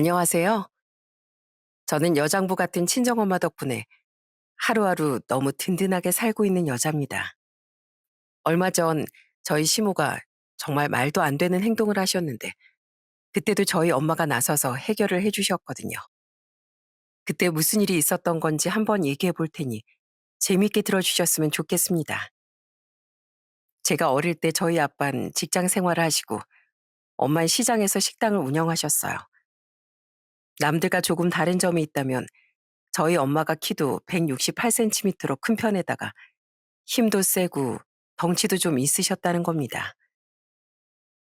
안녕하세요. 저는 여장부 같은 친정엄마 덕분에 하루하루 너무 든든하게 살고 있는 여자입니다. 얼마 전 저희 시모가 정말 말도 안 되는 행동을 하셨는데 그때도 저희 엄마가 나서서 해결을 해주셨거든요. 그때 무슨 일이 있었던 건지 한번 얘기해 볼 테니 재밌게 들어주셨으면 좋겠습니다. 제가 어릴 때 저희 아빠는 직장 생활을 하시고 엄마는 시장에서 식당을 운영하셨어요. 남들과 조금 다른 점이 있다면 저희 엄마가 키도 168cm로 큰 편에다가 힘도 세고 덩치도 좀 있으셨다는 겁니다.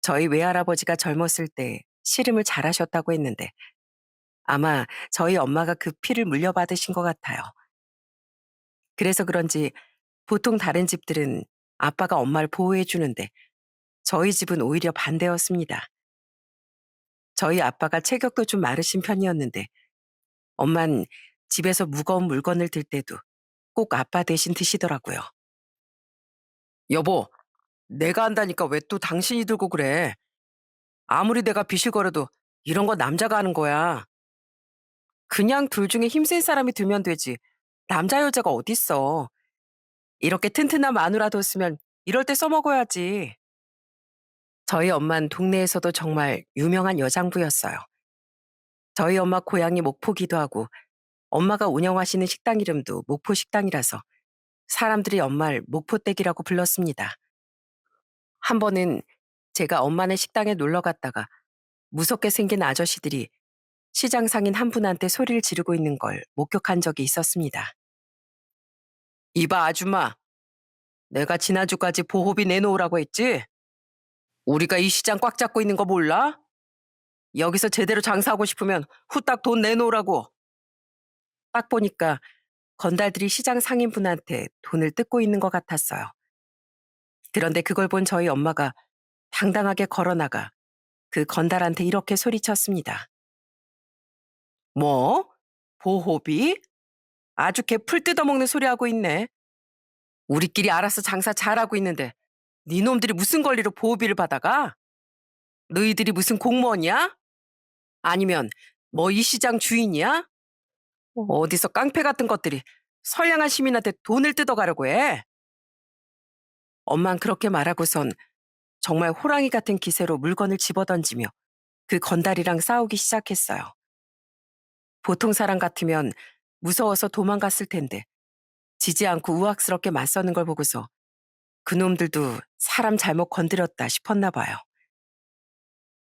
저희 외할아버지가 젊었을 때 씨름을 잘하셨다고 했는데 아마 저희 엄마가 그 피를 물려받으신 것 같아요. 그래서 그런지 보통 다른 집들은 아빠가 엄마를 보호해 주는데 저희 집은 오히려 반대였습니다. 저희 아빠가 체격도 좀 마르신 편이었는데 엄만 집에서 무거운 물건을 들 때도 꼭 아빠 대신 드시더라고요. 여보, 내가 한다니까 왜 또 당신이 들고 그래? 아무리 내가 비실거려도 이런 건 남자가 하는 거야. 그냥 둘 중에 힘센 사람이 들면 되지. 남자 여자가 어딨어. 이렇게 튼튼한 마누라 뒀으면 이럴 때 써먹어야지. 저희 엄만 동네에서도 정말 유명한 여장부였어요. 저희 엄마 고향이 목포기도 하고 엄마가 운영하시는 식당 이름도 목포식당이라서 사람들이 엄마를 목포댁이라고 불렀습니다. 한 번은 제가 엄마네 식당에 놀러 갔다가 무섭게 생긴 아저씨들이 시장 상인 한 분한테 소리를 지르고 있는 걸 목격한 적이 있었습니다. 이봐, 아줌마. 내가 지난주까지 보호비 내놓으라고 했지? 우리가 이 시장 꽉 잡고 있는 거 몰라? 여기서 제대로 장사하고 싶으면 후딱 돈 내놓으라고. 딱 보니까 건달들이 시장 상인분한테 돈을 뜯고 있는 것 같았어요. 그런데 그걸 본 저희 엄마가 당당하게 걸어나가 그 건달한테 이렇게 소리쳤습니다. 뭐? 보호비? 아주 개 풀 뜯어먹는 소리 하고 있네. 우리끼리 알아서 장사 잘하고 있는데 니놈들이 무슨 권리로 보호비를 받아가? 너희들이 무슨 공무원이야? 아니면 뭐 이 시장 주인이야? 어디서 깡패 같은 것들이 선량한 시민한테 돈을 뜯어가려고 해? 엄만 그렇게 말하고선 정말 호랑이 같은 기세로 물건을 집어던지며 그 건달이랑 싸우기 시작했어요. 보통 사람 같으면 무서워서 도망갔을 텐데 지지 않고 우악스럽게 맞서는 걸 보고서 그놈들도 사람 잘못 건드렸다 싶었나 봐요.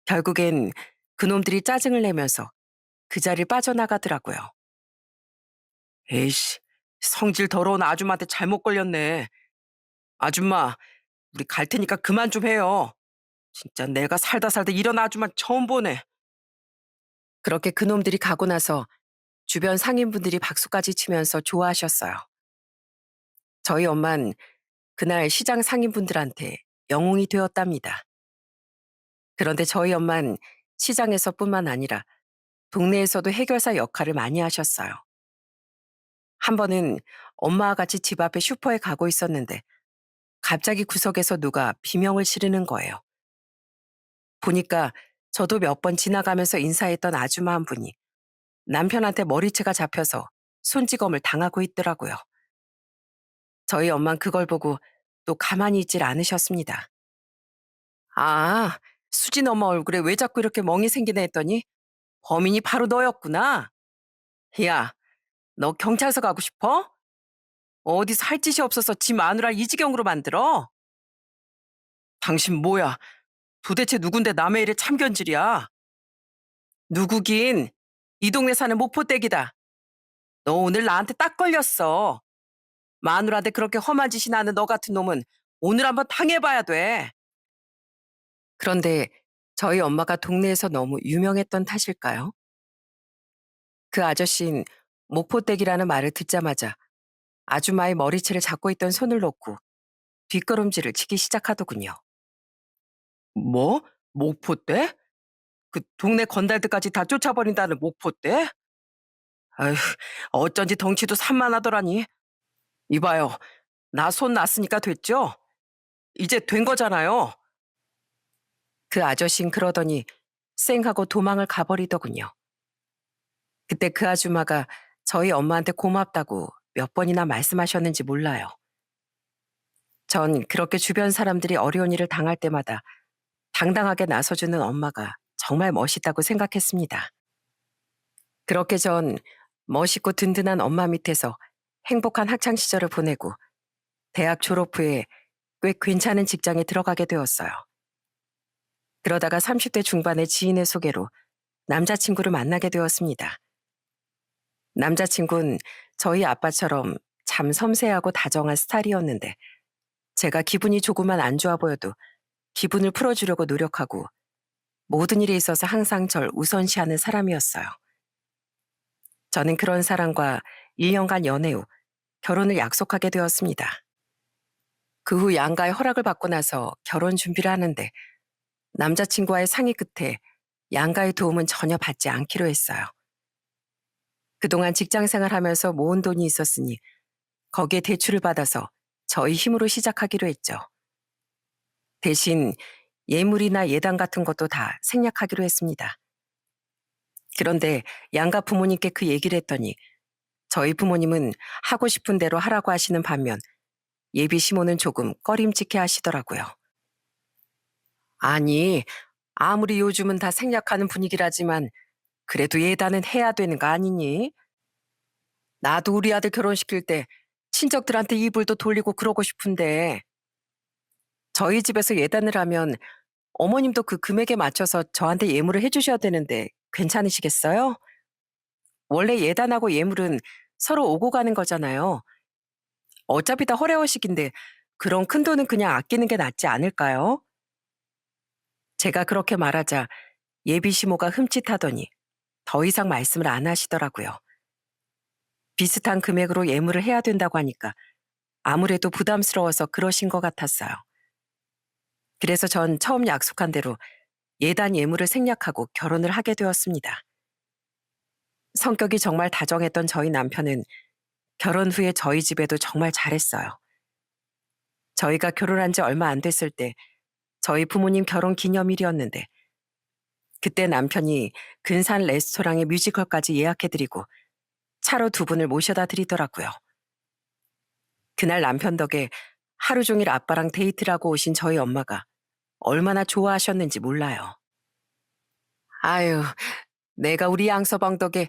결국엔 그놈들이 짜증을 내면서 그 자리를 빠져나가더라고요. 에이씨, 성질 더러운 아줌마한테 잘못 걸렸네. 아줌마, 우리 갈 테니까 그만 좀 해요. 진짜 내가 살다 살다 이런 아줌마 처음 보네. 그렇게 그놈들이 가고 나서 주변 상인분들이 박수까지 치면서 좋아하셨어요. 저희 엄만 그날 시장 상인분들한테 영웅이 되었답니다. 그런데 저희 엄만 시장에서뿐만 아니라 동네에서도 해결사 역할을 많이 하셨어요. 한 번은 엄마와 같이 집 앞에 슈퍼에 가고 있었는데 갑자기 구석에서 누가 비명을 지르는 거예요. 보니까 저도 몇 번 지나가면서 인사했던 아줌마 한 분이 남편한테 머리채가 잡혀서 손찌검을 당하고 있더라고요. 저희 엄만 그걸 보고 또 가만히 있질 않으셨습니다. 아, 수진 엄마 얼굴에 왜 자꾸 이렇게 멍이 생기나 했더니 범인이 바로 너였구나. 야, 너 경찰서 가고 싶어? 어디서 할 짓이 없어서 지 마누라 이 지경으로 만들어? 당신 뭐야? 도대체 누군데 남의 일에 참견질이야? 누구긴 이 동네 사는 목포댁이다. 너 오늘 나한테 딱 걸렸어. 마누라한테 그렇게 험한 짓이 나는 너 같은 놈은 오늘 한번 당해봐야 돼. 그런데 저희 엄마가 동네에서 너무 유명했던 탓일까요? 그 아저씨는 목포댁이라는 말을 듣자마자 아줌마의 머리채를 잡고 있던 손을 놓고 뒷걸음질을 치기 시작하더군요. 뭐? 목포대? 그 동네 건달들까지 다 쫓아버린다는 목포대? 아휴, 어쩐지 덩치도 산만하더라니. 이봐요, 나 손 났으니까 됐죠? 이제 된 거잖아요. 그 아저씨는 그러더니 쌩하고 도망을 가버리더군요. 그때 그 아주마가 저희 엄마한테 고맙다고 몇 번이나 말씀하셨는지 몰라요. 전 그렇게 주변 사람들이 어려운 일을 당할 때마다 당당하게 나서주는 엄마가 정말 멋있다고 생각했습니다. 그렇게 전 멋있고 든든한 엄마 밑에서 행복한 학창 시절을 보내고 대학 졸업 후에 꽤 괜찮은 직장에 들어가게 되었어요. 그러다가 30대 중반의 지인의 소개로 남자친구를 만나게 되었습니다. 남자친구는 저희 아빠처럼 참 섬세하고 다정한 스타일이었는데 제가 기분이 조금만 안 좋아 보여도 기분을 풀어주려고 노력하고 모든 일에 있어서 항상 절 우선시하는 사람이었어요. 저는 그런 사람과 1년간 연애 후 결혼을 약속하게 되었습니다. 그 후 양가의 허락을 받고 나서 결혼 준비를 하는데 남자친구와의 상의 끝에 양가의 도움은 전혀 받지 않기로 했어요. 그동안 직장 생활하면서 모은 돈이 있었으니 거기에 대출을 받아서 저희 힘으로 시작하기로 했죠. 대신 예물이나 예단 같은 것도 다 생략하기로 했습니다. 그런데 양가 부모님께 그 얘기를 했더니 저희 부모님은 하고 싶은 대로 하라고 하시는 반면 예비 시모는 조금 꺼림칙해 하시더라고요. 아니, 아무리 요즘은 다 생략하는 분위기라지만 그래도 예단은 해야 되는 거 아니니? 나도 우리 아들 결혼시킬 때 친척들한테 이불도 돌리고 그러고 싶은데 저희 집에서 예단을 하면 어머님도 그 금액에 맞춰서 저한테 예물을 해주셔야 되는데 괜찮으시겠어요? 원래 예단하고 예물은 서로 오고 가는 거잖아요. 어차피 다 허례허식인데 그런 큰 돈은 그냥 아끼는 게 낫지 않을까요? 제가 그렇게 말하자 예비 시모가 흠칫하더니 더 이상 말씀을 안 하시더라고요. 비슷한 금액으로 예물을 해야 된다고 하니까 아무래도 부담스러워서 그러신 것 같았어요. 그래서 전 처음 약속한 대로 예단 예물을 생략하고 결혼을 하게 되었습니다. 성격이 정말 다정했던 저희 남편은 결혼 후에 저희 집에도 정말 잘했어요. 저희가 결혼한 지 얼마 안 됐을 때 저희 부모님 결혼 기념일이었는데 그때 남편이 근산 레스토랑에 뮤지컬까지 예약해드리고 차로 두 분을 모셔다 드리더라고요. 그날 남편 덕에 하루 종일 아빠랑 데이트를 하고 오신 저희 엄마가 얼마나 좋아하셨는지 몰라요. 아유, 내가 우리 양서방 덕에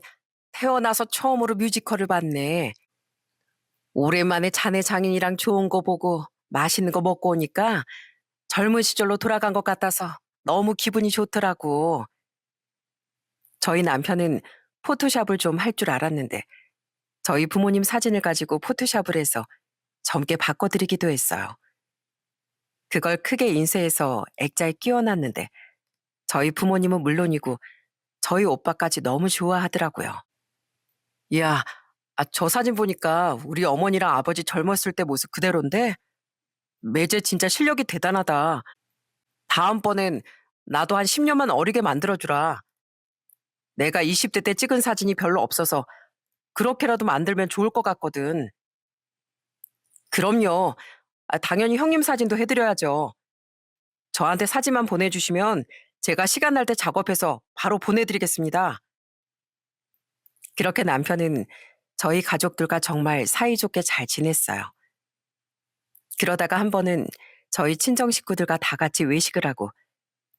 태어나서 처음으로 뮤지컬을 봤네. 오랜만에 자네 장인이랑 좋은 거 보고 맛있는 거 먹고 오니까 젊은 시절로 돌아간 것 같아서 너무 기분이 좋더라고. 저희 남편은 포토샵을 좀 할 줄 알았는데 저희 부모님 사진을 가지고 포토샵을 해서 젊게 바꿔드리기도 했어요. 그걸 크게 인쇄해서 액자에 끼워놨는데 저희 부모님은 물론이고 저희 오빠까지 너무 좋아하더라고요. 이야, 저 사진 보니까 우리 어머니랑 아버지 젊었을 때 모습 그대로인데 매제 진짜 실력이 대단하다. 다음번엔 나도 한 10년만 어리게 만들어주라. 내가 20대 때 찍은 사진이 별로 없어서 그렇게라도 만들면 좋을 것 같거든. 그럼요. 당연히 형님 사진도 해드려야죠. 저한테 사진만 보내주시면 제가 시간 날 때 작업해서 바로 보내드리겠습니다. 그렇게 남편은 저희 가족들과 정말 사이좋게 잘 지냈어요. 그러다가 한 번은 저희 친정 식구들과 다 같이 외식을 하고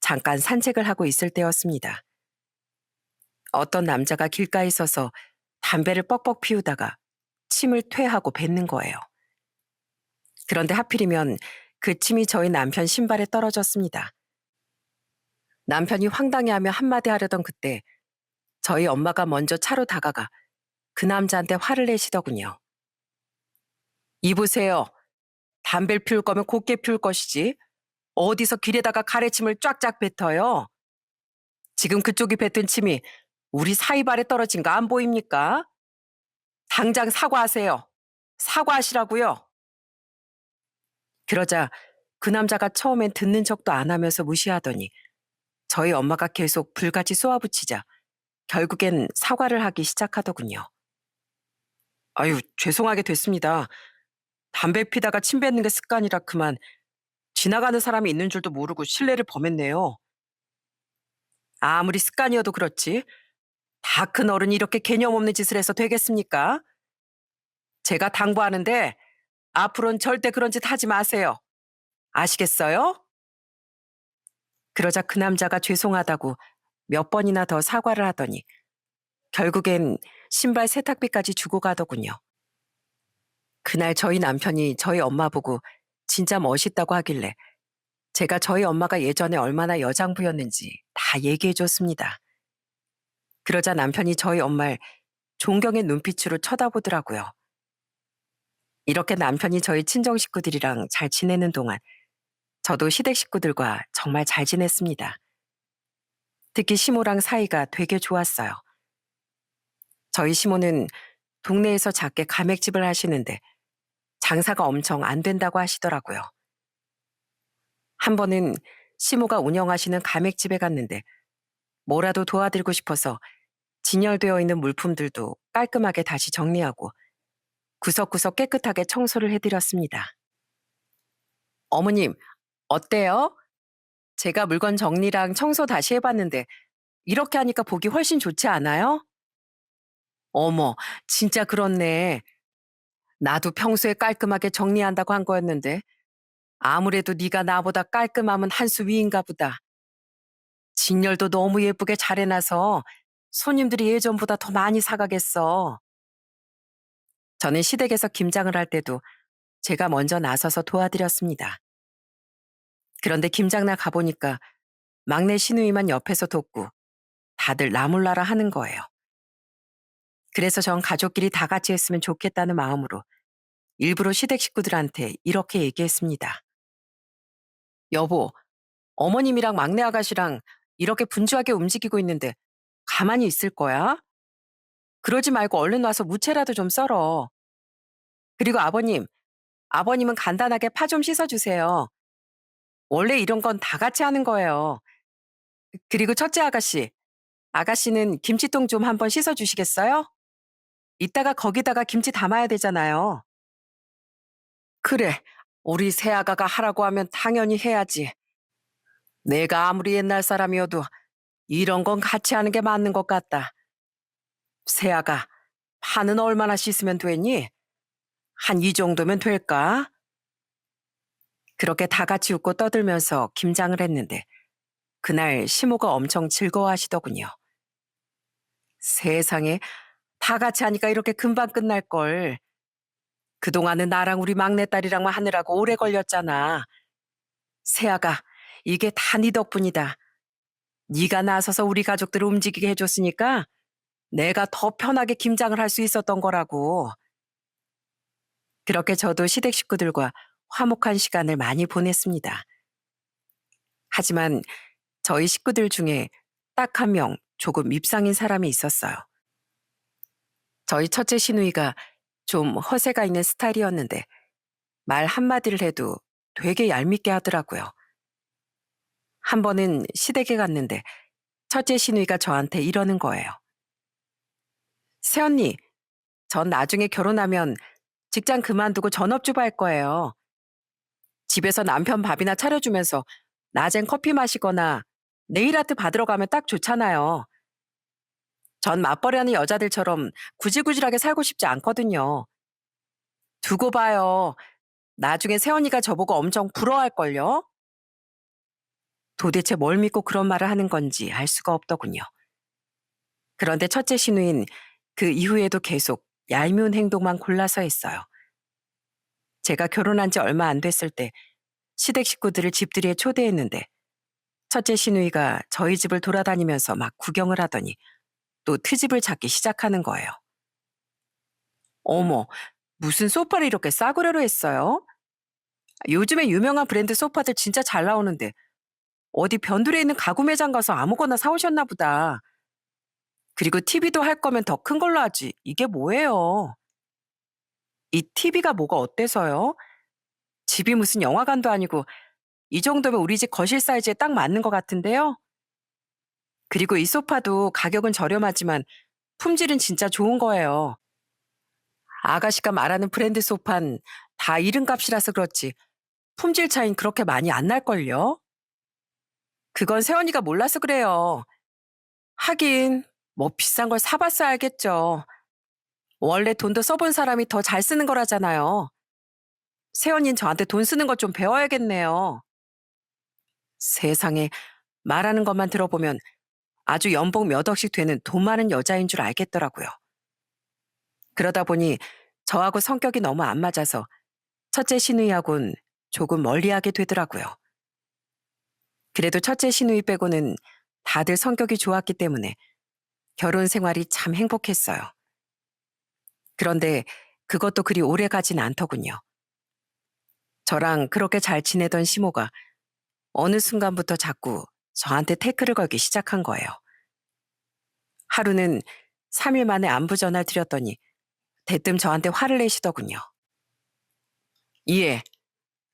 잠깐 산책을 하고 있을 때였습니다. 어떤 남자가 길가에 서서 담배를 뻑뻑 피우다가 침을 퇴하고 뱉는 거예요. 그런데 하필이면 그 침이 저희 남편 신발에 떨어졌습니다. 남편이 황당해하며 한마디 하려던 그때 저희 엄마가 먼저 차로 다가가 그 남자한테 화를 내시더군요. 이보세요. 담배를 피울 거면 곱게 피울 것이지. 어디서 길에다가 가래침을 쫙쫙 뱉어요. 지금 그쪽이 뱉은 침이 우리 사이발에 떨어진 거 안 보입니까? 당장 사과하세요. 사과하시라고요. 그러자 그 남자가 처음엔 듣는 척도 안 하면서 무시하더니 저희 엄마가 계속 불같이 쏘아붙이자 결국엔 사과를 하기 시작하더군요. 아유, 죄송하게 됐습니다. 담배 피다가 침 뱉는 게 습관이라 그만 지나가는 사람이 있는 줄도 모르고 실례를 범했네요. 아무리 습관이어도 그렇지. 다 큰 어른이 이렇게 개념 없는 짓을 해서 되겠습니까? 제가 당부하는데 앞으로는 절대 그런 짓 하지 마세요. 아시겠어요? 그러자 그 남자가 죄송하다고 몇 번이나 더 사과를 하더니 결국엔 신발 세탁비까지 주고 가더군요. 그날 저희 남편이 저희 엄마 보고 진짜 멋있다고 하길래 제가 저희 엄마가 예전에 얼마나 여장부였는지 다 얘기해 줬습니다. 그러자 남편이 저희 엄마를 존경의 눈빛으로 쳐다보더라고요. 이렇게 남편이 저희 친정 식구들이랑 잘 지내는 동안 저도 시댁 식구들과 정말 잘 지냈습니다. 특히 시모랑 사이가 되게 좋았어요. 저희 시모는 동네에서 작게 가맥집을 하시는데 장사가 엄청 안 된다고 하시더라고요. 한 번은 시모가 운영하시는 가맥집에 갔는데 뭐라도 도와드리고 싶어서 진열되어 있는 물품들도 깔끔하게 다시 정리하고 구석구석 깨끗하게 청소를 해드렸습니다. 어머님, 어때요? 제가 물건 정리랑 청소 다시 해봤는데 이렇게 하니까 보기 훨씬 좋지 않아요? 어머, 진짜 그렇네. 나도 평소에 깔끔하게 정리한다고 한 거였는데 아무래도 네가 나보다 깔끔하면 한 수 위인가 보다. 진열도 너무 예쁘게 잘 해놔서 손님들이 예전보다 더 많이 사가겠어. 저는 시댁에서 김장을 할 때도 제가 먼저 나서서 도와드렸습니다. 그런데 김장날 가보니까 막내 시누이만 옆에서 돕고 다들 나몰라라 하는 거예요. 그래서 전 가족끼리 다 같이 했으면 좋겠다는 마음으로 일부러 시댁 식구들한테 이렇게 얘기했습니다. 여보, 어머님이랑 막내 아가씨랑 이렇게 분주하게 움직이고 있는데 가만히 있을 거야? 그러지 말고 얼른 와서 무채라도 좀 썰어. 그리고 아버님, 아버님은 간단하게 파 좀 씻어주세요. 원래 이런 건 다 같이 하는 거예요. 그리고 첫째 아가씨, 아가씨는 김치통 좀 한번 씻어주시겠어요? 이따가 거기다가 김치 담아야 되잖아요. 그래, 우리 새아가가 하라고 하면 당연히 해야지. 내가 아무리 옛날 사람이어도 이런 건 같이 하는 게 맞는 것 같다. 새아가, 파는 얼마나 씻으면 되니? 한 이 정도면 될까? 그렇게 다 같이 웃고 떠들면서 김장을 했는데 그날 시모가 엄청 즐거워하시더군요. 세상에, 다 같이 하니까 이렇게 금방 끝날 걸. 그동안은 나랑 우리 막내딸이랑만 하느라고 오래 걸렸잖아. 세아가, 이게 다 네 덕분이다. 네가 나서서 우리 가족들을 움직이게 해줬으니까 내가 더 편하게 김장을 할 수 있었던 거라고. 그렇게 저도 시댁 식구들과 화목한 시간을 많이 보냈습니다. 하지만 저희 식구들 중에 딱 한 명 조금 밉상인 사람이 있었어요. 저희 첫째 시누이가 좀 허세가 있는 스타일이었는데 말 한마디를 해도 되게 얄밉게 하더라고요. 한 번은 시댁에 갔는데 첫째 시누이가 저한테 이러는 거예요. 새언니, 전 나중에 결혼하면 직장 그만두고 전업주부 할 거예요. 집에서 남편 밥이나 차려주면서 낮엔 커피 마시거나 네일아트 받으러 가면 딱 좋잖아요. 전 맞벌이하는 여자들처럼 구질구질하게 살고 싶지 않거든요. 두고 봐요. 나중에 새언니가 저보고 엄청 부러워할걸요? 도대체 뭘 믿고 그런 말을 하는 건지 알 수가 없더군요. 그런데 첫째 시누인 그 이후에도 계속 얄미운 행동만 골라서 했어요. 제가 결혼한 지 얼마 안 됐을 때 시댁 식구들을 집들이에 초대했는데 첫째 시누이가 저희 집을 돌아다니면서 막 구경을 하더니 또 트집을 잡기 시작하는 거예요. 어머, 무슨 소파를 이렇게 싸구려로 했어요? 요즘에 유명한 브랜드 소파들 진짜 잘 나오는데 어디 변두리에 있는 가구 매장 가서 아무거나 사오셨나 보다. 그리고 TV도 할 거면 더 큰 걸로 하지. 이게 뭐예요? 이 TV가 뭐가 어때서요? 집이 무슨 영화관도 아니고 이 정도면 우리 집 거실 사이즈에 딱 맞는 것 같은데요? 그리고 이 소파도 가격은 저렴하지만 품질은 진짜 좋은 거예요. 아가씨가 말하는 브랜드 소파는 다 이름값이라서 그렇지 품질 차이는 그렇게 많이 안 날걸요? 그건 세원이가 몰라서 그래요. 하긴 뭐 비싼 걸 사봤어야 알겠죠. 원래 돈도 써본 사람이 더 잘 쓰는 거라잖아요. 새언니는 저한테 돈 쓰는 것 좀 배워야겠네요. 세상에 말하는 것만 들어보면 아주 연봉 몇 억씩 되는 돈 많은 여자인 줄 알겠더라고요. 그러다 보니 저하고 성격이 너무 안 맞아서 첫째 시누이하고는 조금 멀리하게 되더라고요. 그래도 첫째 시누이 빼고는 다들 성격이 좋았기 때문에 결혼 생활이 참 행복했어요. 그런데 그것도 그리 오래 가진 않더군요. 저랑 그렇게 잘 지내던 시모가 어느 순간부터 자꾸 저한테 태클을 걸기 시작한 거예요. 하루는 3일 만에 안부 전화를 드렸더니 대뜸 저한테 화를 내시더군요. 예,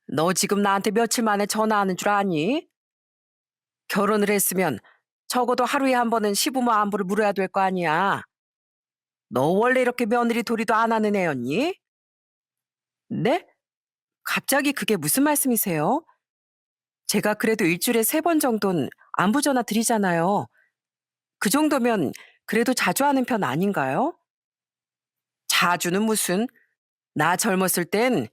너 지금 나한테 며칠 만에 전화하는 줄 아니? 결혼을 했으면 적어도 하루에 한 번은 시부모 안부를 물어야 될 거 아니야. 너 원래 이렇게 며느리 도리도 안 하는 애였니? 네? 갑자기 그게 무슨 말씀이세요? 제가 그래도 일주일에 3번 정도는 안부 전화 드리잖아요. 그 정도면 그래도 자주 하는 편 아닌가요? 자주는 무슨? 나 젊었을 땐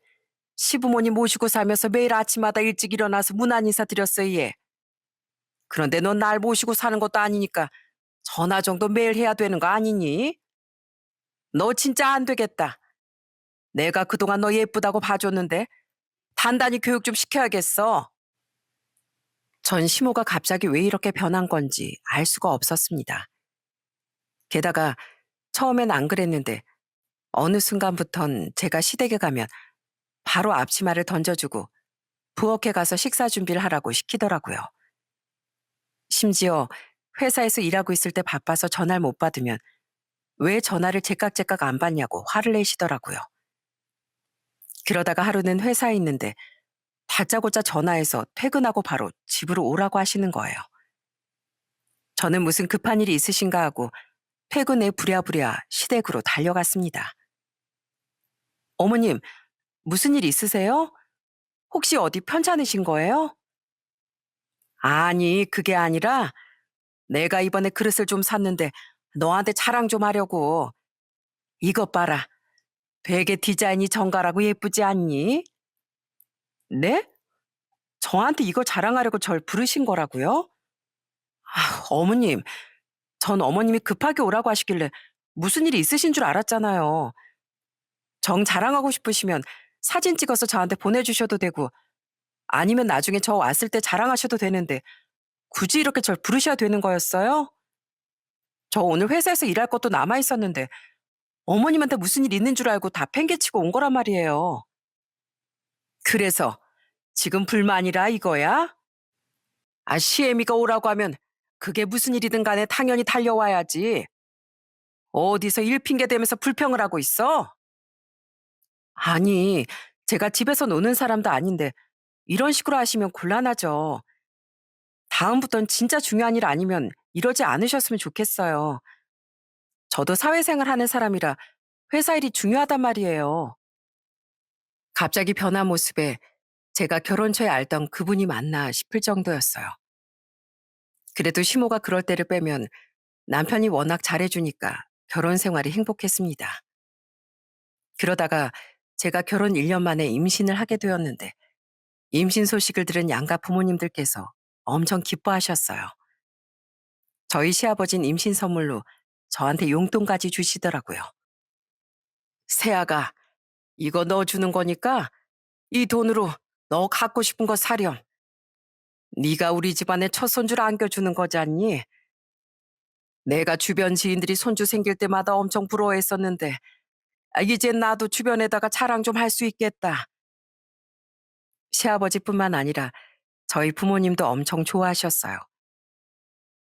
시부모님 모시고 살면서 매일 아침마다 일찍 일어나서 문안 인사 드렸어요, 얘. 그런데 넌 날 모시고 사는 것도 아니니까 전화 정도 매일 해야 되는 거 아니니? 너 진짜 안 되겠다. 내가 그동안 너 예쁘다고 봐줬는데 단단히 교육 좀 시켜야겠어. 전 시모가 갑자기 왜 이렇게 변한 건지 알 수가 없었습니다. 게다가 처음엔 안 그랬는데 어느 순간부턴 제가 시댁에 가면 바로 앞치마를 던져주고 부엌에 가서 식사 준비를 하라고 시키더라고요. 심지어 회사에서 일하고 있을 때 바빠서 전화를 못 받으면 왜 전화를 제깍제깍 안 받냐고 화를 내시더라고요. 그러다가 하루는 회사에 있는데 다짜고짜 전화해서 퇴근하고 바로 집으로 오라고 하시는 거예요. 저는 무슨 급한 일이 있으신가 하고 퇴근에 부랴부랴 시댁으로 달려갔습니다. 어머님, 무슨 일 있으세요? 혹시 어디 편찮으신 거예요? 아니, 그게 아니라 내가 이번에 그릇을 좀 샀는데 너한테 자랑 좀 하려고. 이것 봐라. 되게 디자인이 정갈하고 예쁘지 않니? 네? 저한테 이거 자랑하려고 절 부르신 거라고요? 아, 어머님, 전 어머님이 급하게 오라고 하시길래 무슨 일이 있으신 줄 알았잖아요. 정 자랑하고 싶으시면 사진 찍어서 저한테 보내주셔도 되고 아니면 나중에 저 왔을 때 자랑하셔도 되는데 굳이 이렇게 절 부르셔야 되는 거였어요? 저 오늘 회사에서 일할 것도 남아 있었는데 어머님한테 무슨 일 있는 줄 알고 다 팽개치고 온 거란 말이에요. 그래서 지금 불만이라 이거야? 아, 시애미가 오라고 하면 그게 무슨 일이든 간에 당연히 달려와야지. 어디서 일 핑계 대면서 불평을 하고 있어? 아니, 제가 집에서 노는 사람도 아닌데 이런 식으로 하시면 곤란하죠. 다음부턴 진짜 중요한 일 아니면 이러지 않으셨으면 좋겠어요. 저도 사회생활 하는 사람이라 회사 일이 중요하단 말이에요. 갑자기 변한 모습에 제가 결혼 초에 알던 그분이 맞나 싶을 정도였어요. 그래도 시모가 그럴 때를 빼면 남편이 워낙 잘해주니까 결혼 생활이 행복했습니다. 그러다가 제가 결혼 1년 만에 임신을 하게 되었는데 임신 소식을 들은 양가 부모님들께서 엄청 기뻐하셨어요. 저희 시아버진 임신 선물로 저한테 용돈까지 주시더라고요. 세아가 이거 너 주는 거니까 이 돈으로 너 갖고 싶은 거 사렴. 네가 우리 집안에 첫 손주를 안겨주는 거잖니. 내가 주변 지인들이 손주 생길 때마다 엄청 부러워했었는데 이젠 나도 주변에다가 자랑 좀 할 수 있겠다. 시아버지뿐만 아니라 저희 부모님도 엄청 좋아하셨어요.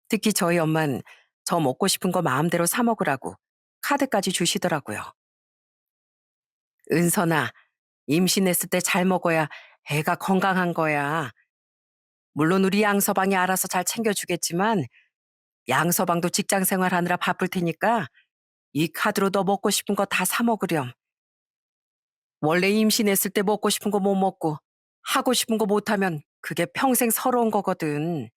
특히 저희 엄만 저 먹고 싶은 거 마음대로 사 먹으라고 카드까지 주시더라고요. 은선아, 임신했을 때 잘 먹어야 애가 건강한 거야. 물론 우리 양서방이 알아서 잘 챙겨주겠지만 양서방도 직장 생활하느라 바쁠 테니까 이 카드로 너 먹고 싶은 거 다 사 먹으렴. 원래 임신했을 때 먹고 싶은 거 못 먹고 하고 싶은 거 못하면 그게 평생 서러운 거거든.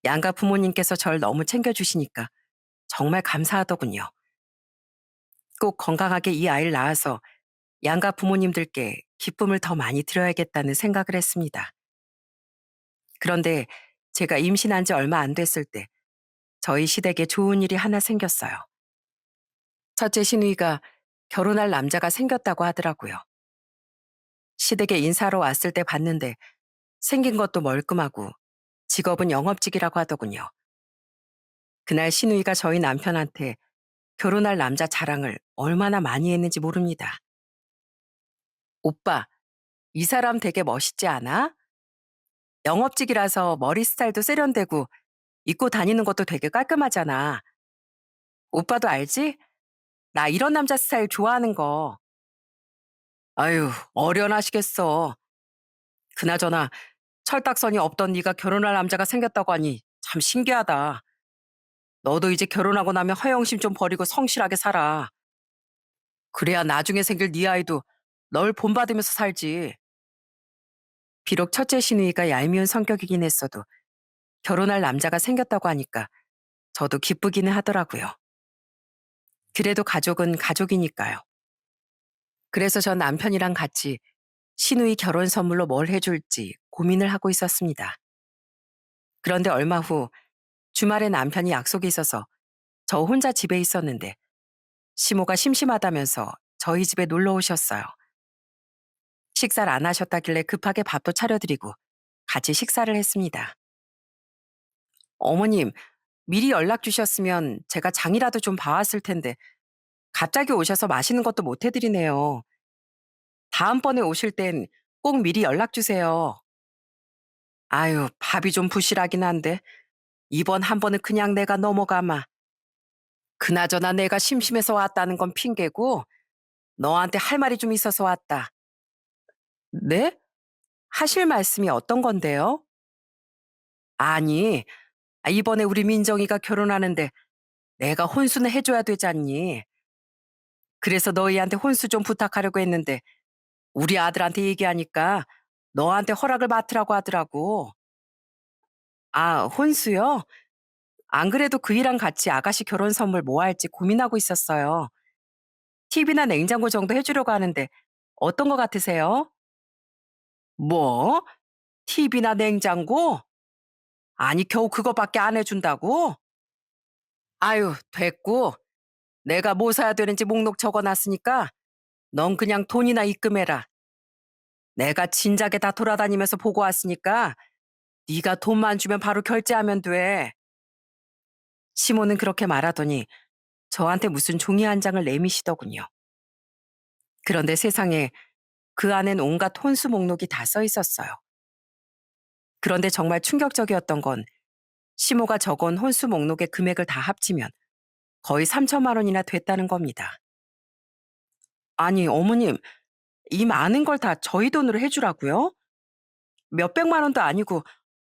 양가 부모님께서 절 너무 챙겨주시니까 정말 감사하더군요. 꼭 건강하게 이 아이를 낳아서 양가 부모님들께 기쁨을 더 많이 드려야겠다는 생각을 했습니다. 그런데 제가 임신한 지 얼마 안 됐을 때 저희 시댁에 좋은 일이 하나 생겼어요. 첫째 시누이가 결혼할 남자가 생겼다고 하더라고요. 시댁에 인사로 왔을 때 봤는데 생긴 것도 멀끔하고 직업은 영업직이라고 하더군요. 그날 시누이가 저희 남편한테 결혼할 남자 자랑을 얼마나 많이 했는지 모릅니다. 오빠, 이 사람 되게 멋있지 않아? 영업직이라서 머리 스타일도 세련되고 입고 다니는 것도 되게 깔끔하잖아. 오빠도 알지? 나 이런 남자 스타일 좋아하는 거. 아유, 어련하시겠어. 그나저나 철딱선이 없던 네가 결혼할 남자가 생겼다고 하니 참 신기하다. 너도 이제 결혼하고 나면 허영심 좀 버리고 성실하게 살아. 그래야 나중에 생길 네 아이도 널 본받으면서 살지. 비록 첫째 시누이가 얄미운 성격이긴 했어도 결혼할 남자가 생겼다고 하니까 저도 기쁘기는 하더라고요. 그래도 가족은 가족이니까요. 그래서 전 남편이랑 같이 시누이 결혼 선물로 뭘 해줄지 고민을 하고 있었습니다. 그런데 얼마 후 주말에 남편이 약속이 있어서 저 혼자 집에 있었는데 시모가 심심하다면서 저희 집에 놀러 오셨어요. 식사를 안 하셨다길래 급하게 밥도 차려드리고 같이 식사를 했습니다. 어머님, 미리 연락 주셨으면 제가 장이라도 좀 봐왔을 텐데 갑자기 오셔서 맛있는 것도 못 해드리네요. 다음번에 오실 땐 꼭 미리 연락 주세요. 아유, 밥이 좀 부실하긴 한데 이번 한 번은 그냥 내가 넘어가마. 그나저나 내가 심심해서 왔다는 건 핑계고 너한테 할 말이 좀 있어서 왔다. 네? 하실 말씀이 어떤 건데요? 아니, 이번에 우리 민정이가 결혼하는데 내가 혼수는 해줘야 되잖니. 그래서 너희한테 혼수 좀 부탁하려고 했는데 우리 아들한테 얘기하니까 너한테 허락을 맡으라고 하더라고. 아, 혼수요? 안 그래도 그 일랑 같이 아가씨 결혼 선물 뭐 할지 고민하고 있었어요. TV나 냉장고 정도 해주려고 하는데 어떤 거 같으세요? 뭐? TV나 냉장고? 아니, 겨우 그거밖에 안 해준다고? 아유, 됐고. 내가 뭐 사야 되는지 목록 적어놨으니까 넌 그냥 돈이나 입금해라. 내가 진작에 다 돌아다니면서 보고 왔으니까 네가 돈만 주면 바로 결제하면 돼. 시모는 그렇게 말하더니 저한테 무슨 종이 한 장을 내미시더군요. 그런데 세상에 그 안엔 온갖 혼수 목록이 다 써 있었어요. 그런데 정말 충격적이었던 건 시모가 적은 혼수 목록의 금액을 다 합치면 거의 3천만 원이나 됐다는 겁니다. 아니, 어머님, 이 많은 걸 다 저희 돈으로 해주라고요? 몇백만 원도 아니고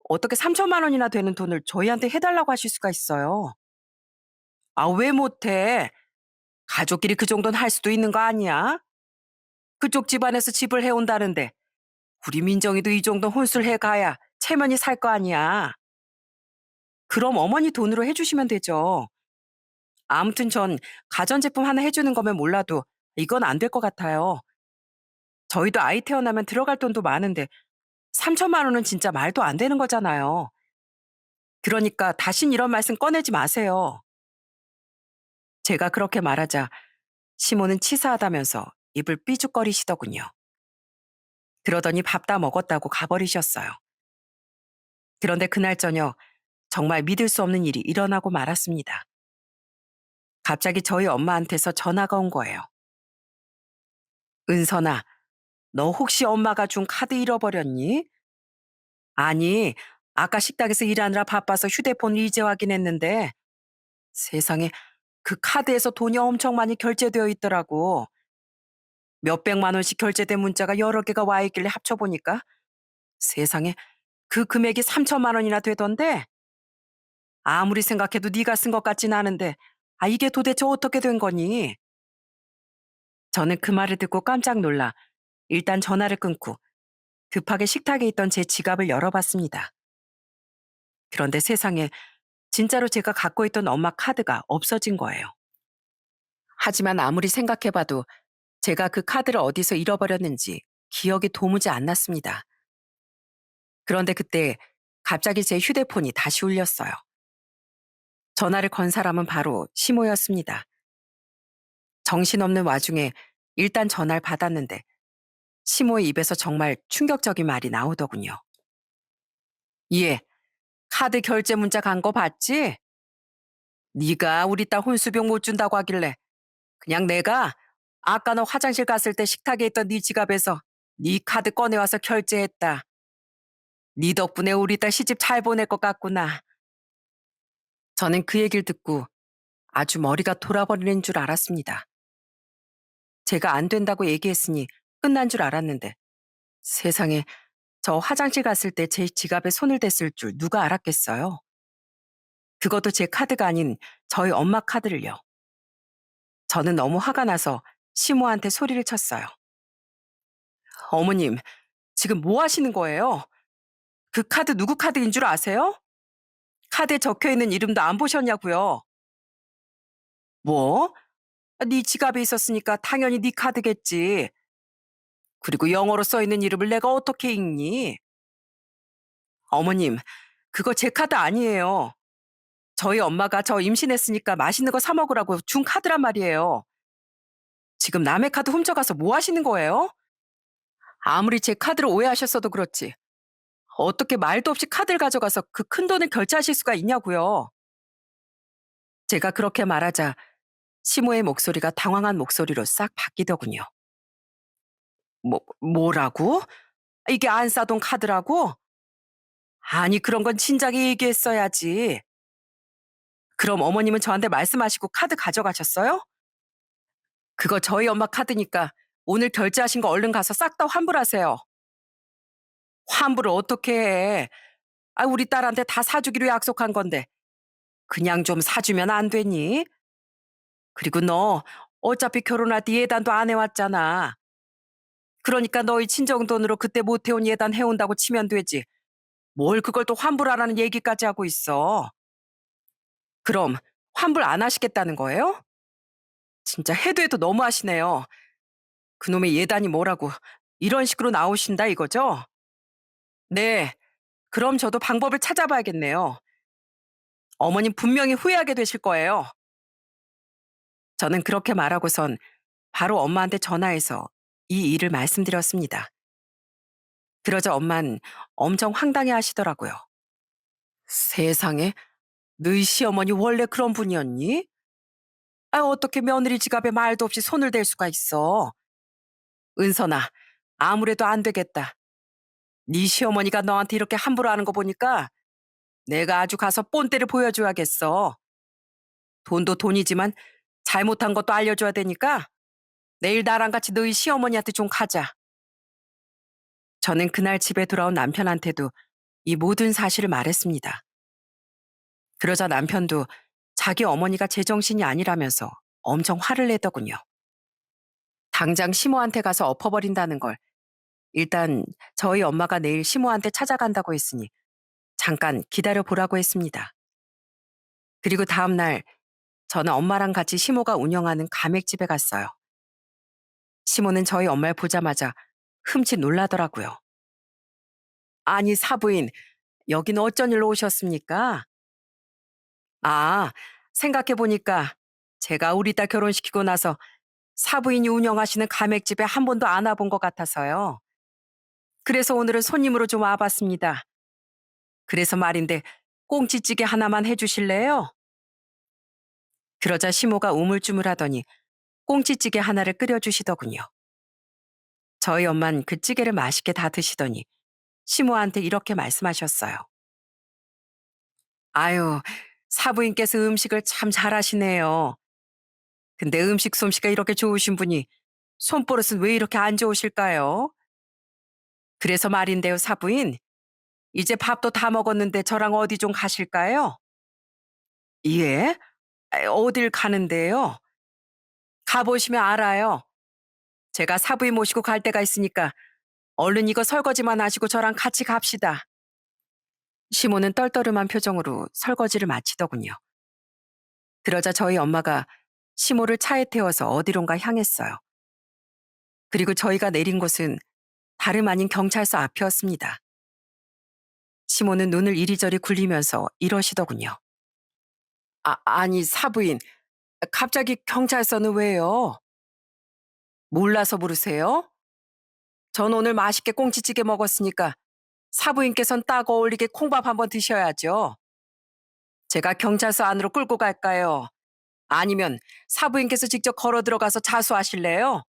어떻게 3천만 원이나 되는 돈을 저희한테 해달라고 하실 수가 있어요? 아, 왜 못해? 가족끼리 그 정도는 할 수도 있는 거 아니야? 그쪽 집안에서 집을 해온다는데 우리 민정이도 이 정도 혼술 해가야 체면이 살 거 아니야. 그럼 어머니 돈으로 해주시면 되죠. 아무튼 전 가전제품 하나 해주는 거면 몰라도 이건 안 될 것 같아요. 저희도 아이 태어나면 들어갈 돈도 많은데 3천만 원은 진짜 말도 안 되는 거잖아요. 그러니까 다신 이런 말씀 꺼내지 마세요. 제가 그렇게 말하자 시모는 치사하다면서 입을 삐죽거리시더군요. 그러더니 밥 다 먹었다고 가버리셨어요. 그런데 그날 저녁 정말 믿을 수 없는 일이 일어나고 말았습니다. 갑자기 저희 엄마한테서 전화가 온 거예요. 은선아, 너 혹시 엄마가 준 카드 잃어버렸니? 아니, 아까 식당에서 일하느라 바빠서 휴대폰 이제 확인했는데 세상에 그 카드에서 돈이 엄청 많이 결제되어 있더라고. 몇백만 원씩 결제된 문자가 여러 개가 와 있길래 합쳐보니까 세상에 그 금액이 3천만 원이나 되던데 아무리 생각해도 네가 쓴 것 같진 않은데 이게 도대체 어떻게 된 거니? 저는 그 말을 듣고 깜짝 놀라 일단 전화를 끊고 급하게 식탁에 있던 제 지갑을 열어봤습니다. 그런데 세상에 진짜로 제가 갖고 있던 엄마 카드가 없어진 거예요. 하지만 아무리 생각해봐도 제가 그 카드를 어디서 잃어버렸는지 기억이 도무지 안 났습니다. 그런데 그때 갑자기 제 휴대폰이 다시 울렸어요. 전화를 건 사람은 바로 시모였습니다. 정신없는 와중에 일단 전화를 받았는데 시모의 입에서 정말 충격적인 말이 나오더군요. 예, 카드 결제 문자 간 거 봤지? 네가 우리 딸 혼수병 못 준다고 하길래 그냥 내가 아까 너 화장실 갔을 때 식탁에 있던 네 지갑에서 네 카드 꺼내와서 결제했다. 네 덕분에 우리 딸 시집 잘 보낼 것 같구나. 저는 그 얘기를 듣고 아주 머리가 돌아버리는 줄 알았습니다. 제가 안 된다고 얘기했으니 끝난 줄 알았는데 세상에 저 화장실 갔을 때 제 지갑에 손을 댔을 줄 누가 알았겠어요. 그것도 제 카드가 아닌 저희 엄마 카드를요. 저는 너무 화가 나서 시모한테 소리를 쳤어요. 어머님, 지금 뭐 하시는 거예요? 그 카드 누구 카드인 줄 아세요? 카드에 적혀 있는 이름도 안 보셨냐고요? 뭐? 네 지갑에 있었으니까 당연히 네 카드겠지. 그리고 영어로 써 있는 이름을 내가 어떻게 읽니? 어머님, 그거 제 카드 아니에요. 저희 엄마가 저 임신했으니까 맛있는 거 사 먹으라고 준 카드란 말이에요. 지금 남의 카드 훔쳐가서 뭐 하시는 거예요? 아무리 제 카드를 오해하셨어도 그렇지. 어떻게 말도 없이 카드를 가져가서 그 큰 돈을 결제하실 수가 있냐고요. 제가 그렇게 말하자 시모의 목소리가 당황한 목소리로 싹 바뀌더군요. 뭐라고? 이게 안 싸던 카드라고? 아니, 그런 건 진작에 얘기했어야지. 그럼 어머님은 저한테 말씀하시고 카드 가져가셨어요? 그거 저희 엄마 카드니까 오늘 결제하신 거 얼른 가서 싹 다 환불하세요. 환불을 어떻게 해? 아, 우리 딸한테 다 사주기로 약속한 건데 그냥 좀 사주면 안 되니? 그리고 너 어차피 결혼할 때 예단도 안 해왔잖아. 그러니까 너희 친정 돈으로 그때 못 해온 예단 해온다고 치면 되지. 뭘 그걸 또 환불하라는 얘기까지 하고 있어. 그럼 환불 안 하시겠다는 거예요? 진짜 해도 해도 너무하시네요. 그놈의 예단이 뭐라고 이런 식으로 나오신다 이거죠? 네, 그럼 저도 방법을 찾아봐야겠네요. 어머님 분명히 후회하게 되실 거예요. 저는 그렇게 말하고선 바로 엄마한테 전화해서 이 일을 말씀드렸습니다. 그러자 엄만 엄청 황당해 하시더라고요. 세상에, 너희 시어머니 원래 그런 분이었니? 아, 어떻게 며느리 지갑에 말도 없이 손을 댈 수가 있어? 은선아, 아무래도 안 되겠다. 네 시어머니가 너한테 이렇게 함부로 하는 거 보니까 내가 아주 가서 본때를 보여줘야겠어. 돈도 돈이지만 잘못한 것도 알려줘야 되니까 내일 나랑 같이 너희 시어머니한테 좀 가자. 저는 그날 집에 돌아온 남편한테도 이 모든 사실을 말했습니다. 그러자 남편도 자기 어머니가 제정신이 아니라면서 엄청 화를 내더군요. 당장 시모한테 가서 엎어버린다는 걸 일단 저희 엄마가 내일 시모한테 찾아간다고 했으니 잠깐 기다려 보라고 했습니다. 그리고 다음 날 저는 엄마랑 같이 시모가 운영하는 가맥집에 갔어요. 시모는 저희 엄마를 보자마자 흠칫 놀라더라고요. 아니, 사부인, 여긴 어쩐 일로 오셨습니까? 아, 생각해보니까 제가 우리 딸 결혼시키고 나서 사부인이 운영하시는 가맥집에 한 번도 안 와본 것 같아서요. 그래서 오늘은 손님으로 좀 와봤습니다. 그래서 말인데 꽁치찌개 하나만 해주실래요? 그러자 시모가 우물쭈물하더니 꽁치찌개 하나를 끓여주시더군요. 저희 엄만 그 찌개를 맛있게 다 드시더니 시모한테 이렇게 말씀하셨어요. 아유, 사부인께서 음식을 참 잘하시네요. 근데 음식 솜씨가 이렇게 좋으신 분이 손버릇은 왜 이렇게 안 좋으실까요? 그래서 말인데요, 사부인. 이제 밥도 다 먹었는데 저랑 어디 좀 가실까요? 예? 어딜 가는데요? 가보시면 알아요. 제가 사부인 모시고 갈 데가 있으니까 얼른 이거 설거지만 하시고 저랑 같이 갑시다. 시모는 떨떠름한 표정으로 설거지를 마치더군요. 그러자 저희 엄마가 시모를 차에 태워서 어디론가 향했어요. 그리고 저희가 내린 곳은 다름 아닌 경찰서 앞이었습니다. 시모는 눈을 이리저리 굴리면서 이러시더군요. 아니, 사부인, 갑자기 경찰서는 왜요? 몰라서 부르세요? 전 오늘 맛있게 꽁치찌개 먹었으니까 사부인께선 딱 어울리게 콩밥 한번 드셔야죠. 제가 경찰서 안으로 끌고 갈까요? 아니면 사부인께서 직접 걸어 들어가서 자수하실래요?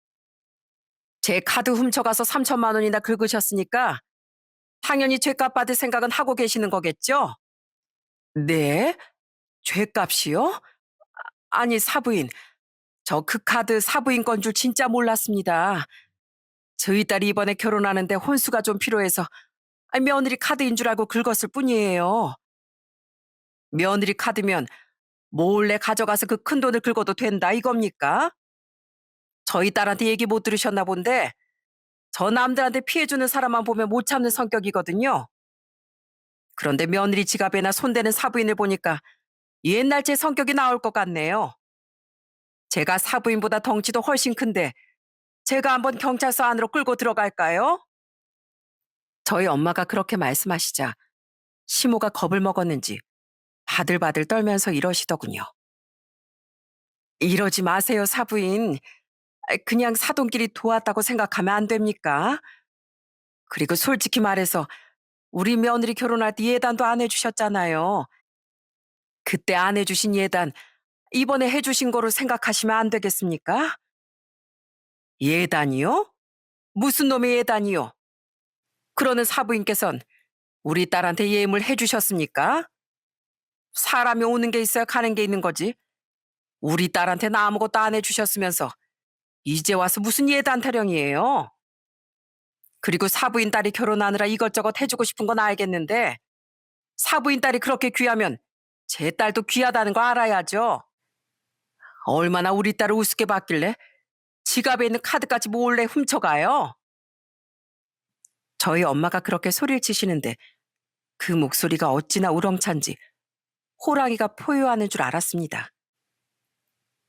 제 카드 훔쳐가서 3천만 원이나 긁으셨으니까 당연히 죗값 받을 생각은 하고 계시는 거겠죠? 네? 죗값이요? 아니, 사부인, 저 그 카드 사부인 건 줄 진짜 몰랐습니다. 저희 딸이 이번에 결혼하는데 혼수가 좀 필요해서 며느리 카드인 줄 알고 긁었을 뿐이에요. 며느리 카드면 몰래 가져가서 그 큰 돈을 긁어도 된다 이겁니까? 저희 딸한테 얘기 못 들으셨나 본데 저 남들한테 피해주는 사람만 보면 못 참는 성격이거든요. 그런데 며느리 지갑에나 손대는 사부인을 보니까 옛날 제 성격이 나올 것 같네요. 제가 사부인보다 덩치도 훨씬 큰데 제가 한번 경찰서 안으로 끌고 들어갈까요? 저희 엄마가 그렇게 말씀하시자 시모가 겁을 먹었는지 바들바들 떨면서 이러시더군요. 이러지 마세요, 사부인. 그냥 사돈끼리 도왔다고 생각하면 안 됩니까? 그리고 솔직히 말해서 우리 며느리 결혼할 때 예단도 안 해주셨잖아요. 그때 안 해주신 예단 이번에 해주신 거로 생각하시면 안 되겠습니까? 예단이요? 무슨 놈의 예단이요? 그러는 사부인께선 우리 딸한테 예임을 해주셨습니까? 사람이 오는 게 있어야 가는 게 있는 거지. 우리 딸한테는 아무것도 안 해주셨으면서 이제 와서 무슨 예단 타령이에요? 그리고 사부인 딸이 결혼하느라 이것저것 해주고 싶은 건 알겠는데 사부인 딸이 그렇게 귀하면 제 딸도 귀하다는 거 알아야죠. 얼마나 우리 딸을 우습게 봤길래 지갑에 있는 카드까지 몰래 훔쳐가요? 저희 엄마가 그렇게 소리를 치시는데 그 목소리가 어찌나 우렁찬지 호랑이가 포효하는 줄 알았습니다.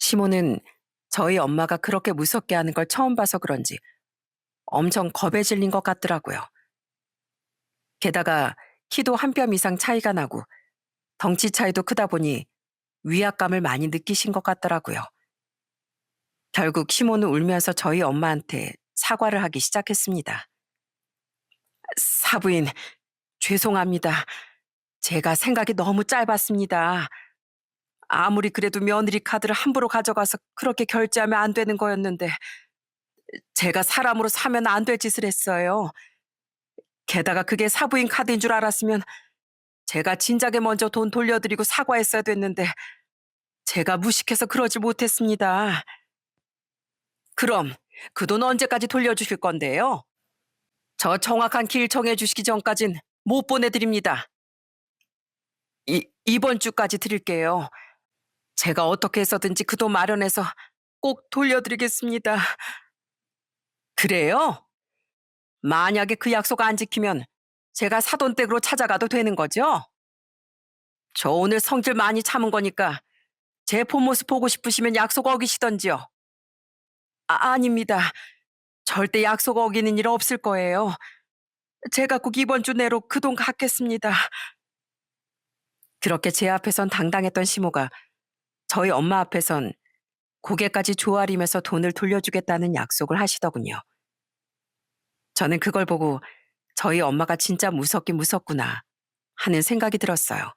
시모는 저희 엄마가 그렇게 무섭게 하는 걸 처음 봐서 그런지 엄청 겁에 질린 것 같더라고요. 게다가 키도 한 뼘 이상 차이가 나고 덩치 차이도 크다 보니 위압감을 많이 느끼신 것 같더라고요. 결국 시모는 울면서 저희 엄마한테 사과를 하기 시작했습니다. 사부인, 죄송합니다. 제가 생각이 너무 짧았습니다. 아무리 그래도 며느리 카드를 함부로 가져가서 그렇게 결제하면 안 되는 거였는데 제가 사람으로 사면 안 될 짓을 했어요. 게다가 그게 사부인 카드인 줄 알았으면 제가 진작에 먼저 돈 돌려드리고 사과했어야 됐는데 제가 무식해서 그러지 못했습니다. 그럼 그 돈 언제까지 돌려주실 건데요? 저 정확한 길 정해주시기 전까진 못 보내드립니다. 이번 주까지 드릴게요. 제가 어떻게 해서든지 그 돈 마련해서 꼭 돌려드리겠습니다. 그래요? 만약에 그 약속 안 지키면 제가 사돈댁으로 찾아가도 되는 거죠? 저 오늘 성질 많이 참은 거니까 제 본 모습 보고 싶으시면 약속 어기시던지요. 아닙니다. 절대 약속 어기는 일 없을 거예요. 제가 꼭 이번 주 내로 그 돈 갚겠습니다. 그렇게 제 앞에선 당당했던 시모가 저희 엄마 앞에선 고개까지 조아리면서 돈을 돌려주겠다는 약속을 하시더군요. 저는 그걸 보고 저희 엄마가 진짜 무섭긴 무섭구나 하는 생각이 들었어요.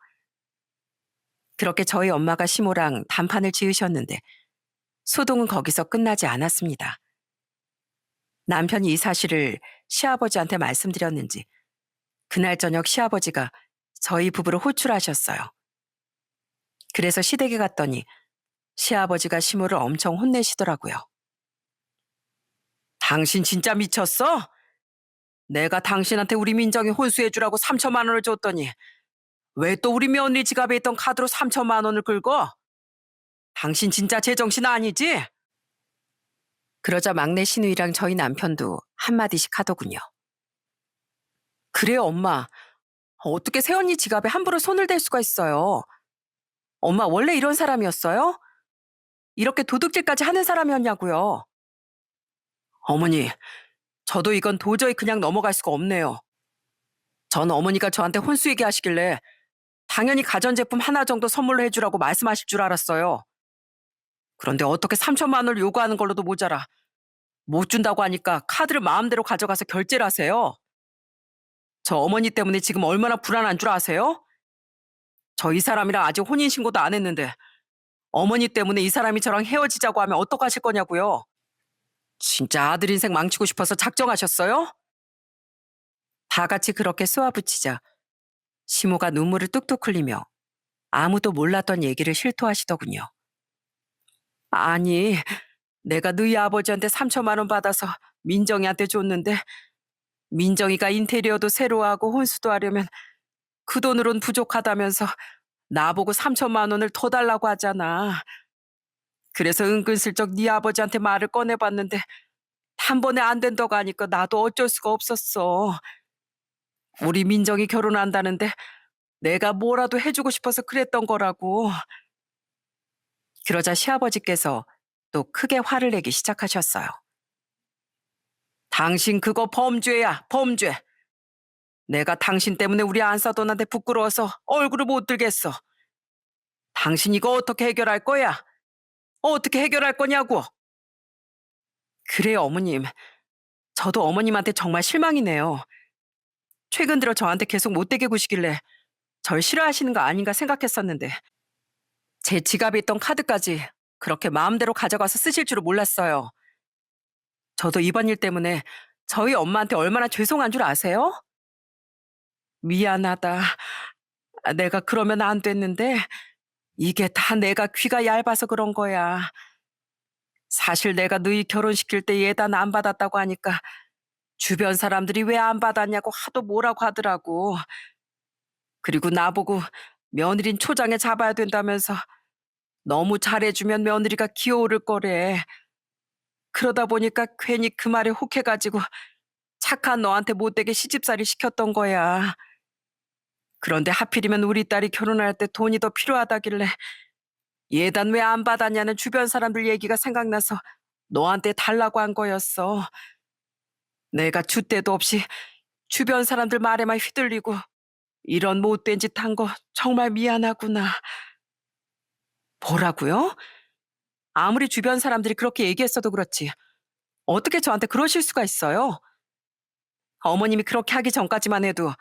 그렇게 저희 엄마가 시모랑 단판을 지으셨는데 소동은 거기서 끝나지 않았습니다. 남편이 이 사실을 시아버지한테 말씀드렸는지 그날 저녁 시아버지가 저희 부부를 호출하셨어요. 그래서 시댁에 갔더니 시아버지가 시모를 엄청 혼내시더라고요. 당신 진짜 미쳤어? 내가 당신한테 우리 민정이 혼수해주라고 3천만 원을 줬더니 왜 또 우리 며느리 지갑에 있던 카드로 3천만 원을 긁어? 당신 진짜 제정신 아니지? 그러자 막내 시누이랑 저희 남편도 한마디씩 하더군요. 그래 엄마, 어떻게 새언니 지갑에 함부로 손을 댈 수가 있어요? 엄마 원래 이런 사람이었어요? 이렇게 도둑질까지 하는 사람이었냐고요? 어머니, 저도 이건 도저히 그냥 넘어갈 수가 없네요. 전 어머니가 저한테 혼수 얘기하시길래 당연히 가전제품 하나 정도 선물로 해주라고 말씀하실 줄 알았어요. 그런데 어떻게 3천만 원을 요구하는 걸로도 모자라 못 준다고 하니까 카드를 마음대로 가져가서 결제를 하세요. 저 어머니 때문에 지금 얼마나 불안한 줄 아세요? 저 이 사람이랑 아직 혼인신고도 안 했는데 어머니 때문에 이 사람이 저랑 헤어지자고 하면 어떡하실 거냐고요? 진짜 아들 인생 망치고 싶어서 작정하셨어요? 다 같이 그렇게 쏘아붙이자 시모가 눈물을 뚝뚝 흘리며 아무도 몰랐던 얘기를 실토하시더군요. 아니, 내가 너희 아버지한테 3천만 원 받아서 민정이한테 줬는데 민정이가 인테리어도 새로 하고 혼수도 하려면 그 돈으론 부족하다면서 나보고 3천만 원을 더 달라고 하잖아. 그래서 은근슬쩍 네 아버지한테 말을 꺼내봤는데 한 번에 안 된다고 하니까 나도 어쩔 수가 없었어. 우리 민정이 결혼한다는데 내가 뭐라도 해주고 싶어서 그랬던 거라고. 그러자 시아버지께서 또 크게 화를 내기 시작하셨어요. 당신 그거 범죄야, 범죄. 내가 당신 때문에 우리 안사돈한테 부끄러워서 얼굴을 못 들겠어. 당신 이거 어떻게 해결할 거야? 어떻게 해결할 거냐고. 그래요, 어머님. 저도 어머님한테 정말 실망이네요. 최근 들어 저한테 계속 못되게 구시길래 절 싫어하시는 거 아닌가 생각했었는데 제 지갑에 있던 카드까지 그렇게 마음대로 가져가서 쓰실 줄은 몰랐어요. 저도 이번 일 때문에 저희 엄마한테 얼마나 죄송한 줄 아세요? 미안하다. 내가 그러면 안 됐는데 이게 다 내가 귀가 얇아서 그런 거야. 사실 내가 너희 결혼시킬 때 예단 안 받았다고 하니까 주변 사람들이 왜 안 받았냐고 하도 뭐라고 하더라고. 그리고 나보고 며느린 초장에 잡아야 된다면서 너무 잘해주면 며느리가 기어오를 거래. 그러다 보니까 괜히 그 말에 혹해가지고 착한 너한테 못되게 시집살이 시켰던 거야. 그런데 하필이면 우리 딸이 결혼할 때 돈이 더 필요하다길래 예단 왜 안 받았냐는 주변 사람들 얘기가 생각나서 너한테 달라고 한 거였어. 내가 줏대도 없이 주변 사람들 말에만 휘둘리고 이런 못된 짓 한 거 정말 미안하구나. 뭐라고요? 아무리 주변 사람들이 그렇게 얘기했어도 그렇지. 어떻게 저한테 그러실 수가 있어요? 어머님이 그렇게 하기 전까지만 해도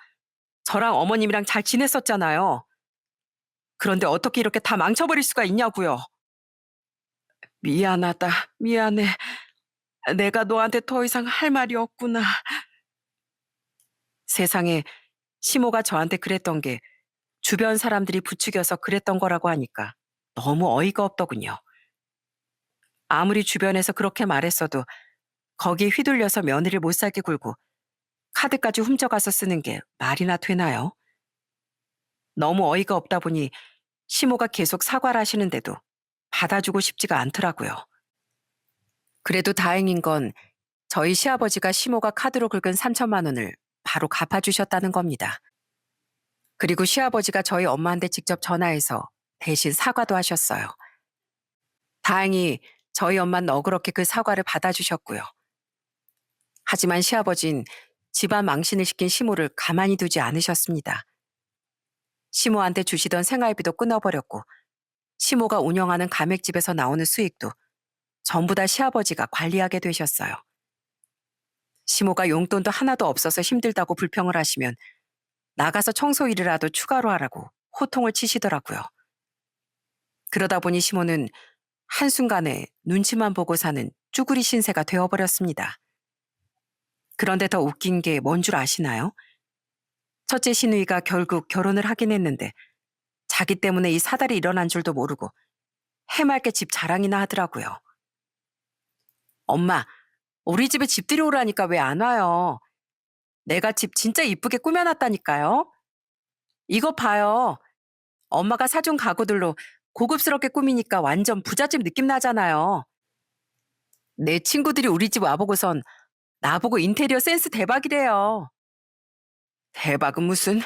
저랑 어머님이랑 잘 지냈었잖아요. 그런데 어떻게 이렇게 다 망쳐버릴 수가 있냐고요. 미안하다. 미안해. 내가 너한테 더 이상 할 말이 없구나. 세상에 시모가 저한테 그랬던 게 주변 사람들이 부추겨서 그랬던 거라고 하니까 너무 어이가 없더군요. 아무리 주변에서 그렇게 말했어도 거기에 휘둘려서 며느리를 못 살게 굴고 카드까지 훔쳐가서 쓰는 게 말이나 되나요? 너무 어이가 없다 보니 시모가 계속 사과를 하시는데도 받아주고 싶지가 않더라고요. 그래도 다행인 건 저희 시아버지가 시모가 카드로 긁은 3천만 원을 바로 갚아주셨다는 겁니다. 그리고 시아버지가 저희 엄마한테 직접 전화해서 대신 사과도 하셨어요. 다행히 저희 엄마는 너그럽게 그 사과를 받아주셨고요. 하지만 시아버진 집안 망신을 시킨 시모를 가만히 두지 않으셨습니다. 시모한테 주시던 생활비도 끊어버렸고 시모가 운영하는 가맥집에서 나오는 수익도 전부 다 시아버지가 관리하게 되셨어요. 시모가 용돈도 하나도 없어서 힘들다고 불평을 하시면 나가서 청소 일이라도 추가로 하라고 호통을 치시더라고요. 그러다 보니 시모는 한순간에 눈치만 보고 사는 쭈구리 신세가 되어버렸습니다. 그런데 더 웃긴 게 뭔 줄 아시나요? 첫째 시누이가 결국 결혼을 하긴 했는데 자기 때문에 이 사달이 일어난 줄도 모르고 해맑게 집 자랑이나 하더라고요. 엄마, 우리 집에 집들이 오라니까 왜 안 와요? 내가 집 진짜 이쁘게 꾸며놨다니까요. 이거 봐요. 엄마가 사준 가구들로 고급스럽게 꾸미니까 완전 부잣집 느낌 나잖아요. 내 친구들이 우리 집 와보고선 나보고 인테리어 센스 대박이래요. 대박은 무슨,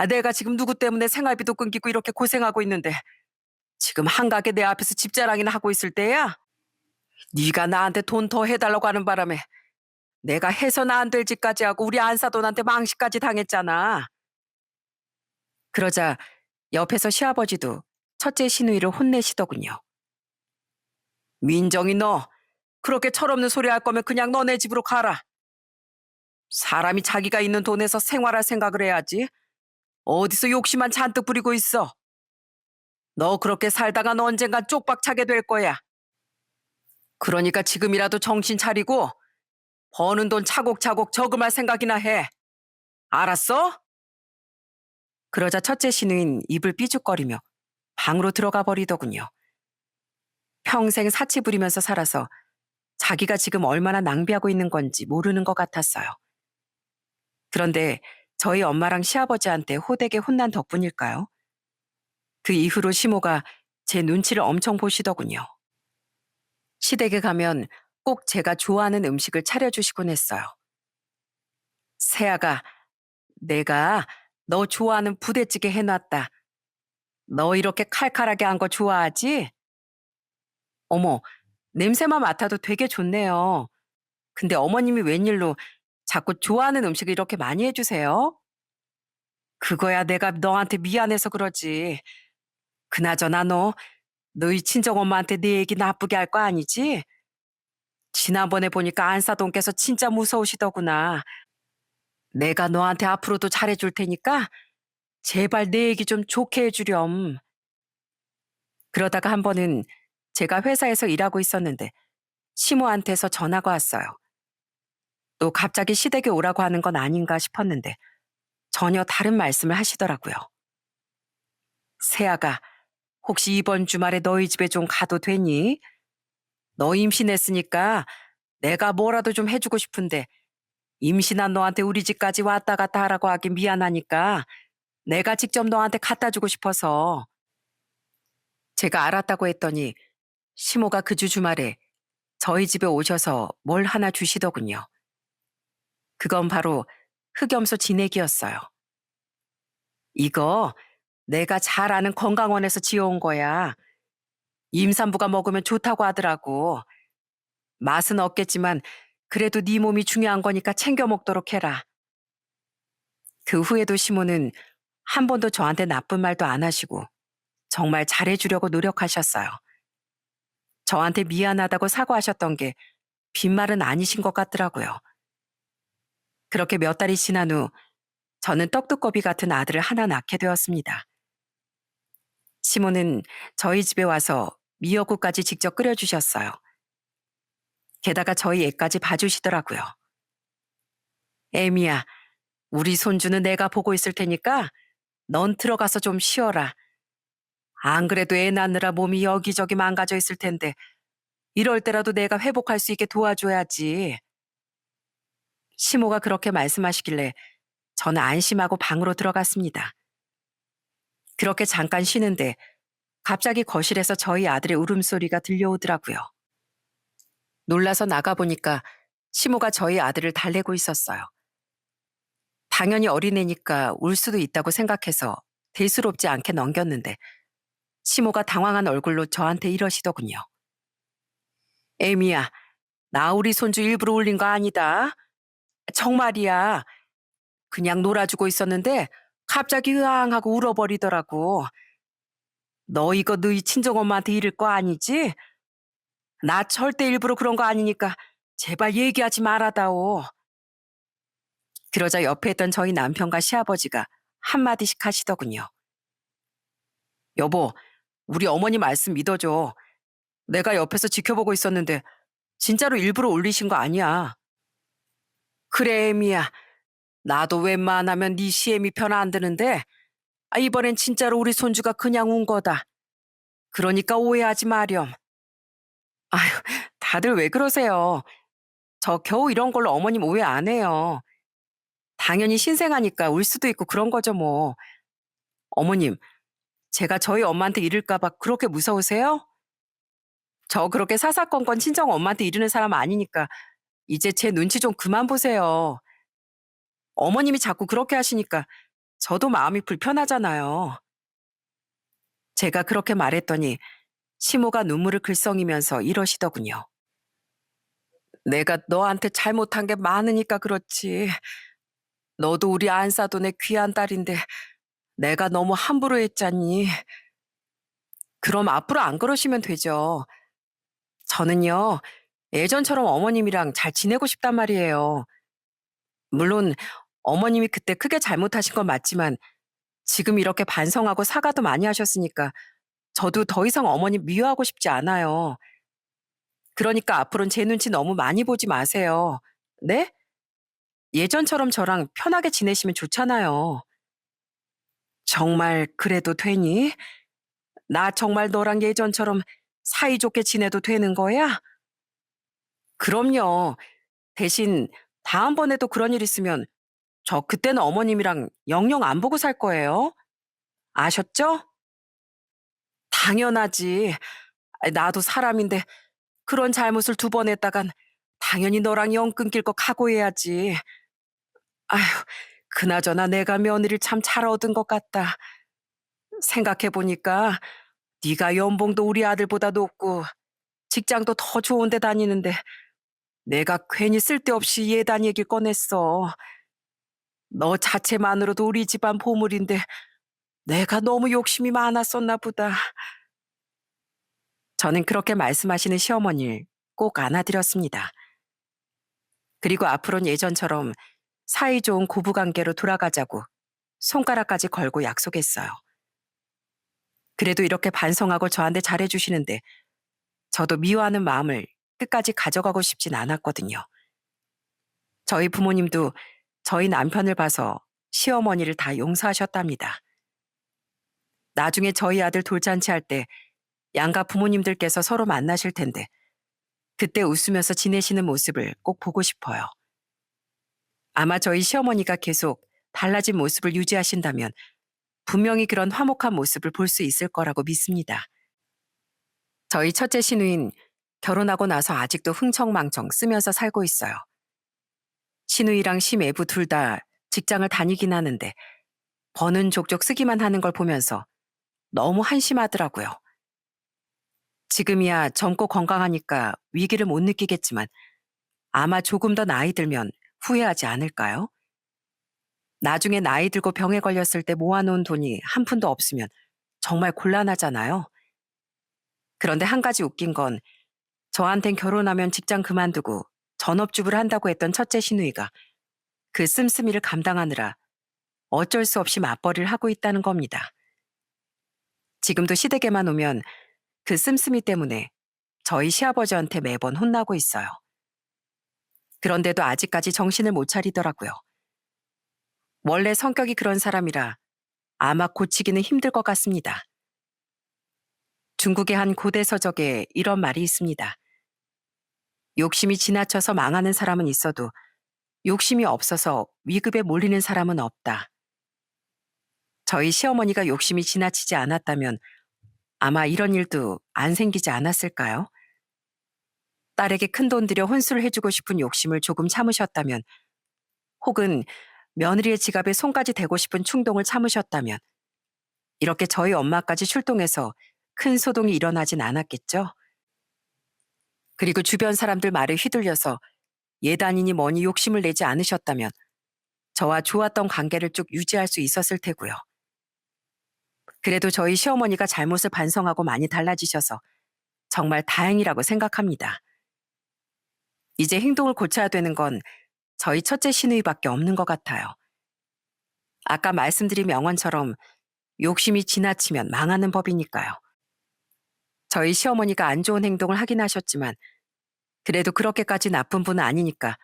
내가 지금 누구 때문에 생활비도 끊기고 이렇게 고생하고 있는데 지금 한가게 내 앞에서 집자랑이나 하고 있을 때야? 네가 나한테 돈 더 해달라고 하는 바람에 내가 해서는 안 될 짓까지 하고 우리 안사돈한테 망신까지 당했잖아. 그러자 옆에서 시아버지도 첫째 시누이를 혼내시더군요. 민정이 너 그렇게 철없는 소리 할 거면 그냥 너네 집으로 가라. 사람이 자기가 있는 돈에서 생활할 생각을 해야지. 어디서 욕심만 잔뜩 부리고 있어. 너 그렇게 살다간 언젠간 쪽박 차게 될 거야. 그러니까 지금이라도 정신 차리고 버는 돈 차곡차곡 저금할 생각이나 해. 알았어? 그러자 첫째 시누인 입을 삐죽거리며 방으로 들어가 버리더군요. 평생 사치 부리면서 살아서 자기가 지금 얼마나 낭비하고 있는 건지 모르는 것 같았어요. 그런데 저희 엄마랑 시아버지한테 호되게 혼난 덕분일까요? 그 이후로 시모가 제 눈치를 엄청 보시더군요. 시댁에 가면 꼭 제가 좋아하는 음식을 차려주시곤 했어요. 세아가 내가 너 좋아하는 부대찌개 해놨다. 너 이렇게 칼칼하게 한 거 좋아하지? 어머, 냄새만 맡아도 되게 좋네요. 근데 어머님이 웬일로 자꾸 좋아하는 음식을 이렇게 많이 해주세요? 그거야 내가 너한테 미안해서 그러지. 그나저나 너 너희 친정엄마한테 내 얘기 나쁘게 할 거 아니지? 지난번에 보니까 안사돈께서 진짜 무서우시더구나. 내가 너한테 앞으로도 잘해줄 테니까 제발 내 얘기 좀 좋게 해주렴. 그러다가 한 번은 제가 회사에서 일하고 있었는데 시모한테서 전화가 왔어요. 또 갑자기 시댁에 오라고 하는 건 아닌가 싶었는데 전혀 다른 말씀을 하시더라고요. 세아가 혹시 이번 주말에 너희 집에 좀 가도 되니? 너 임신했으니까 내가 뭐라도 좀 해주고 싶은데 임신한 너한테 우리 집까지 왔다 갔다 하라고 하기 미안하니까 내가 직접 너한테 갖다 주고 싶어서. 제가 알았다고 했더니 시모가 그 주 주말에 저희 집에 오셔서 뭘 하나 주시더군요. 그건 바로 흑염소 진액이었어요. 이거 내가 잘 아는 건강원에서 지어온 거야. 임산부가 먹으면 좋다고 하더라고. 맛은 없겠지만 그래도 네 몸이 중요한 거니까 챙겨 먹도록 해라. 그 후에도 시모는 한 번도 저한테 나쁜 말도 안 하시고 정말 잘해주려고 노력하셨어요. 저한테 미안하다고 사과하셨던 게 빈말은 아니신 것 같더라고요. 그렇게 몇 달이 지난 후 저는 떡두꺼비 같은 아들을 하나 낳게 되었습니다. 시모는 저희 집에 와서 미역국까지 직접 끓여주셨어요. 게다가 저희 애까지 봐주시더라고요. 애미야, 우리 손주는 내가 보고 있을 테니까 넌 들어가서 좀 쉬어라. 안 그래도 애 낳느라 몸이 여기저기 망가져 있을 텐데 이럴 때라도 내가 회복할 수 있게 도와줘야지. 시모가 그렇게 말씀하시길래 저는 안심하고 방으로 들어갔습니다. 그렇게 잠깐 쉬는데 갑자기 거실에서 저희 아들의 울음소리가 들려오더라고요. 놀라서 나가보니까 시모가 저희 아들을 달래고 있었어요. 당연히 어린애니까 울 수도 있다고 생각해서 대수롭지 않게 넘겼는데 시모가 당황한 얼굴로 저한테 이러시더군요. 애미야, 나 우리 손주 일부러 울린 거 아니다. 정말이야. 그냥 놀아주고 있었는데 갑자기 으앙하고 울어버리더라고. 너 이거 너희 친정엄마한테 이를 거 아니지? 나 절대 일부러 그런 거 아니니까 제발 얘기하지 말아다오. 그러자 옆에 있던 저희 남편과 시아버지가 한마디씩 하시더군요. 여보, 우리 어머니 말씀 믿어줘. 내가 옆에서 지켜보고 있었는데 진짜로 일부러 올리신 거 아니야. 그래, 애미야. 나도 웬만하면 네 시애미 편 안 드는데 이번엔 진짜로 우리 손주가 그냥 운 거다. 그러니까 오해하지 마렴. 아휴, 다들 왜 그러세요? 저 겨우 이런 걸로 어머님 오해 안 해요. 당연히 신생아니까 울 수도 있고 그런 거죠 뭐. 어머님, 제가 저희 엄마한테 이를까 봐 그렇게 무서우세요? 저 그렇게 사사건건 친정 엄마한테 이르는 사람 아니니까 이제 제 눈치 좀 그만 보세요. 어머님이 자꾸 그렇게 하시니까 저도 마음이 불편하잖아요. 제가 그렇게 말했더니 시모가 눈물을 글썽이면서 이러시더군요. 내가 너한테 잘못한 게 많으니까 그렇지. 너도 우리 안사돈의 귀한 딸인데 내가 너무 함부로 했잖니. 그럼 앞으로 안 그러시면 되죠. 저는요, 예전처럼 어머님이랑 잘 지내고 싶단 말이에요. 물론 어머님이 그때 크게 잘못하신 건 맞지만 지금 이렇게 반성하고 사과도 많이 하셨으니까 저도 더 이상 어머님 미워하고 싶지 않아요. 그러니까 앞으로는 제 눈치 너무 많이 보지 마세요. 네? 예전처럼 저랑 편하게 지내시면 좋잖아요. 정말 그래도 되니? 나 정말 너랑 예전처럼 사이좋게 지내도 되는 거야? 그럼요. 대신 다음번에도 그런 일 있으면 저 그때는 어머님이랑 영영 안 보고 살 거예요. 아셨죠? 당연하지. 나도 사람인데 그런 잘못을 두 번 했다간 당연히 너랑 영 끊길 거 각오해야지. 아휴, 그나저나 내가 며느리를 참 잘 얻은 것 같다. 생각해 보니까 네가 연봉도 우리 아들보다 높고 직장도 더 좋은 데 다니는데 내가 괜히 쓸데없이 예단 얘기를 꺼냈어. 너 자체만으로도 우리 집안 보물인데 내가 너무 욕심이 많았었나 보다. 저는 그렇게 말씀하시는 시어머니를 꼭 안아드렸습니다. 그리고 앞으로는 예전처럼 사이좋은 고부관계로 돌아가자고 손가락까지 걸고 약속했어요. 그래도 이렇게 반성하고 저한테 잘해주시는데 저도 미워하는 마음을 끝까지 가져가고 싶진 않았거든요. 저희 부모님도 저희 남편을 봐서 시어머니를 다 용서하셨답니다. 나중에 저희 아들 돌잔치 할 때 양가 부모님들께서 서로 만나실 텐데 그때 웃으면서 지내시는 모습을 꼭 보고 싶어요. 아마 저희 시어머니가 계속 달라진 모습을 유지하신다면 분명히 그런 화목한 모습을 볼 수 있을 거라고 믿습니다. 저희 첫째 시누인 결혼하고 나서 아직도 흥청망청 쓰면서 살고 있어요. 시누이랑 시매부 둘 다 직장을 다니긴 하는데 버는 족족 쓰기만 하는 걸 보면서 너무 한심하더라고요. 지금이야 젊고 건강하니까 위기를 못 느끼겠지만 아마 조금 더 나이 들면 후회하지 않을까요? 나중에 나이 들고 병에 걸렸을 때 모아놓은 돈이 한 푼도 없으면 정말 곤란하잖아요. 그런데 한 가지 웃긴 건 저한텐 결혼하면 직장 그만두고 전업주부를 한다고 했던 첫째 시누이가 그 씀씀이를 감당하느라 어쩔 수 없이 맞벌이를 하고 있다는 겁니다. 지금도 시댁에만 오면 그 씀씀이 때문에 저희 시아버지한테 매번 혼나고 있어요. 그런데도 아직까지 정신을 못 차리더라고요. 원래 성격이 그런 사람이라 아마 고치기는 힘들 것 같습니다. 중국의 한 고대 서적에 이런 말이 있습니다. 욕심이 지나쳐서 망하는 사람은 있어도 욕심이 없어서 위급에 몰리는 사람은 없다. 저희 시어머니가 욕심이 지나치지 않았다면 아마 이런 일도 안 생기지 않았을까요? 딸에게 큰돈 들여 혼수를 해주고 싶은 욕심을 조금 참으셨다면, 혹은 며느리의 지갑에 손까지 대고 싶은 충동을 참으셨다면, 이렇게 저희 엄마까지 출동해서 큰 소동이 일어나진 않았겠죠? 그리고 주변 사람들 말에 휘둘려서 예단이니 뭐니 욕심을 내지 않으셨다면 저와 좋았던 관계를 쭉 유지할 수 있었을 테고요. 그래도 저희 시어머니가 잘못을 반성하고 많이 달라지셔서 정말 다행이라고 생각합니다. 이제 행동을 고쳐야 되는 건 저희 첫째 시누이밖에 없는 것 같아요. 아까 말씀드린 명언처럼 욕심이 지나치면 망하는 법이니까요. 저희 시어머니가 안 좋은 행동을 하긴 하셨지만 그래도 그렇게까지 나쁜 분은 아니니까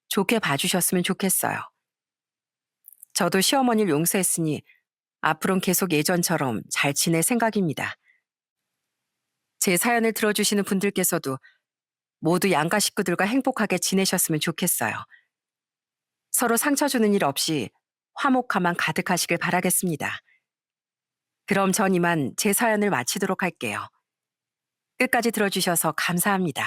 좋게 봐주셨으면 좋겠어요. 저도 시어머니를 용서했으니 앞으로는 계속 예전처럼 잘 지낼 생각입니다. 제 사연을 들어주시는 분들께서도 모두 양가 식구들과 행복하게 지내셨으면 좋겠어요. 서로 상처 주는 일 없이 화목함만 가득하시길 바라겠습니다. 그럼 전 이만 제 사연을 마치도록 할게요. 끝까지 들어주셔서 감사합니다.